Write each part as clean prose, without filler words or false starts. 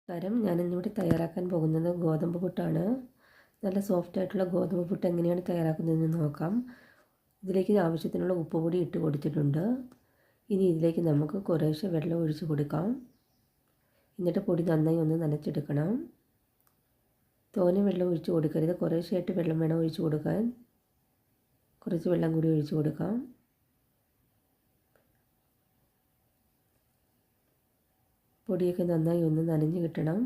ഞാനിന്നിവിടെ തയ്യാറാക്കാൻ പോകുന്നത് ഗോതമ്പ് പുട്ടാണ്. നല്ല സോഫ്റ്റ് ആയിട്ടുള്ള ഗോതമ്പ് പുട്ട് എങ്ങനെയാണ് തയ്യാറാക്കുന്നതെന്ന് നോക്കാം. ഇതിലേക്ക് ആവശ്യത്തിനുള്ള ഉപ്പ് പൊടി ഇട്ട് കൊടുത്തിട്ടുണ്ട്. ഇനി ഇതിലേക്ക് നമുക്ക് കുറേശ്ശെ വെള്ളം ഒഴിച്ച് കൊടുക്കാം. എന്നിട്ട് പൊടി നന്നായി ഒന്ന് നനച്ചെടുക്കണം. തോനെ വെള്ളം ഒഴിച്ച് കൊടുക്കരുത്, കുറേശ്ശെയായിട്ട് വെള്ളം വേണം ഒഴിച്ച് കൊടുക്കാൻ. കുറച്ച് വെള്ളം കൂടി ഒഴിച്ച് കൊടുക്കാം. പൊടിയൊക്കെ നന്നായി ഒന്ന് നനഞ്ഞ് കിട്ടണം.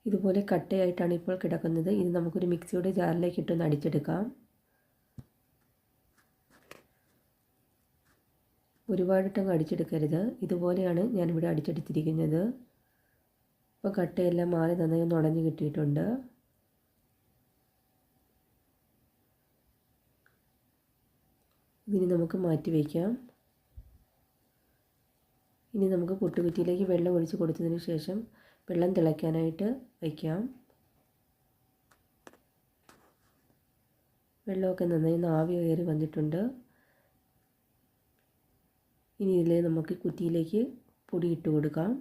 ഇതുപോലെ കട്ടയായിട്ടാണ് ഇപ്പോൾ കിടക്കുന്നത്. ഇത് നമുക്കൊരു മിക്സിയുടെ ജാറിലേക്ക് ഇട്ടൊന്ന് അടിച്ചെടുക്കാം. ഒരുപാടിട്ടങ്ങ് അടിച്ചെടുക്കരുത്. ഇതുപോലെയാണ് ഞാനിവിടെ അടിച്ചെടുത്തിരിക്കുന്നത്. ഇപ്പോൾ കട്ടയെല്ലാം മാറി നന്നായി ഒന്ന് ഉടഞ്ഞ് കിട്ടിയിട്ടുണ്ട്. ഇതിനി നമുക്ക് മാറ്റി വയ്ക്കാം. ഇനി നമുക്ക് പുട്ടുകുറ്റിയിലേക്ക് വെള്ളം ഒഴിച്ച് കൊടുത്തതിന് ശേഷം വെള്ളം തിളയ്ക്കാനായിട്ട് വയ്ക്കാം. വെള്ളമൊക്കെ നന്നായി ആവി കയറി വന്നിട്ടുണ്ട്. ഇനി ഇതിൽ നമുക്ക് കുറ്റിയിലേക്ക് പൊടി ഇട്ട് കൊടുക്കാം.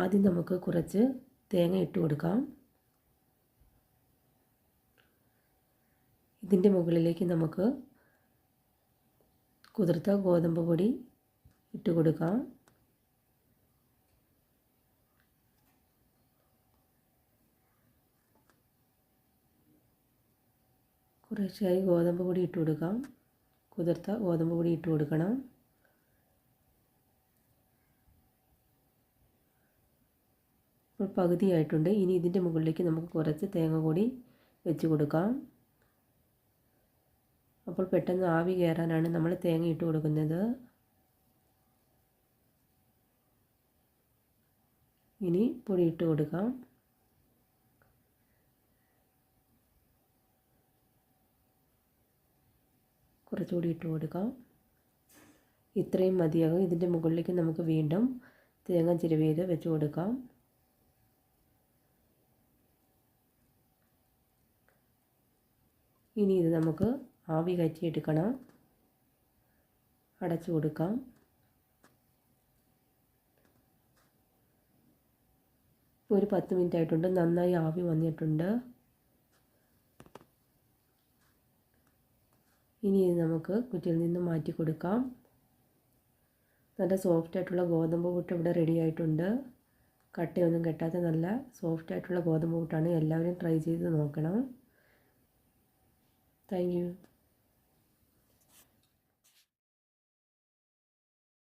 ആദ്യം നമുക്ക് കുറച്ച് തേങ്ങ ഇട്ട് കൊടുക്കാം. ഇതിൻ്റെ മുകളിലേക്ക് നമുക്ക് കുതിർത്ത ഗോതമ്പ് പൊടി ഇട്ട് കൊടുക്കാം. കുറേശ്ശായി ഗോതമ്പ് പൊടി ഇട്ട് കൊടുക്കാം. കുതിർത്ത ഗോതമ്പ് പൊടി ഇട്ട് കൊടുക്കണം. ഇപ്പോൾ പകുതിയായിട്ടുണ്ട്. ഇനി ഇതിൻ്റെ മുകളിലേക്ക് നമുക്ക് കുറച്ച് തേങ്ങ കൂടി വെച്ച് കൊടുക്കാം. അപ്പോൾ പെട്ടെന്ന് ആവി കയറാനാണ് നമ്മൾ തേങ്ങ ഇട്ട് കൊടുക്കുന്നത്. ഇനി പൊടി ഇട്ട് കൊടുക്കാം. കുറച്ചുകൂടി ഇട്ട് കൊടുക്കാം. ഇത്രയും മതിയാകും. ഇതിൻ്റെ മുകളിലേക്ക് നമുക്ക് വീണ്ടും തേങ്ങ ചിരവിയത് വെച്ച് കൊടുക്കാം. ഇനി ഇത് നമുക്ക് ആവി കയറ്റിയെടുക്കണം. അടച്ചു കൊടുക്കാം. ഇപ്പോൾ ഒരു 10 മിനിറ്റ് ആയിട്ടുണ്ട്. നന്നായി ആവി വന്നിട്ടുണ്ട്. ഇനി ഇത് നമുക്ക് കുറ്റിയിൽ നിന്ന് മാറ്റി കൊടുക്കാം. നല്ല സോഫ്റ്റായിട്ടുള്ള ഗോതമ്പ് പുട്ട് ഇവിടെ റെഡി ആയിട്ടുണ്ട്. കട്ടയൊന്നും കെട്ടാത്ത നല്ല സോഫ്റ്റായിട്ടുള്ള ഗോതമ്പ് പുട്ടാണ്. എല്ലാവരും ട്രൈ ചെയ്ത് നോക്കണം. Thank you.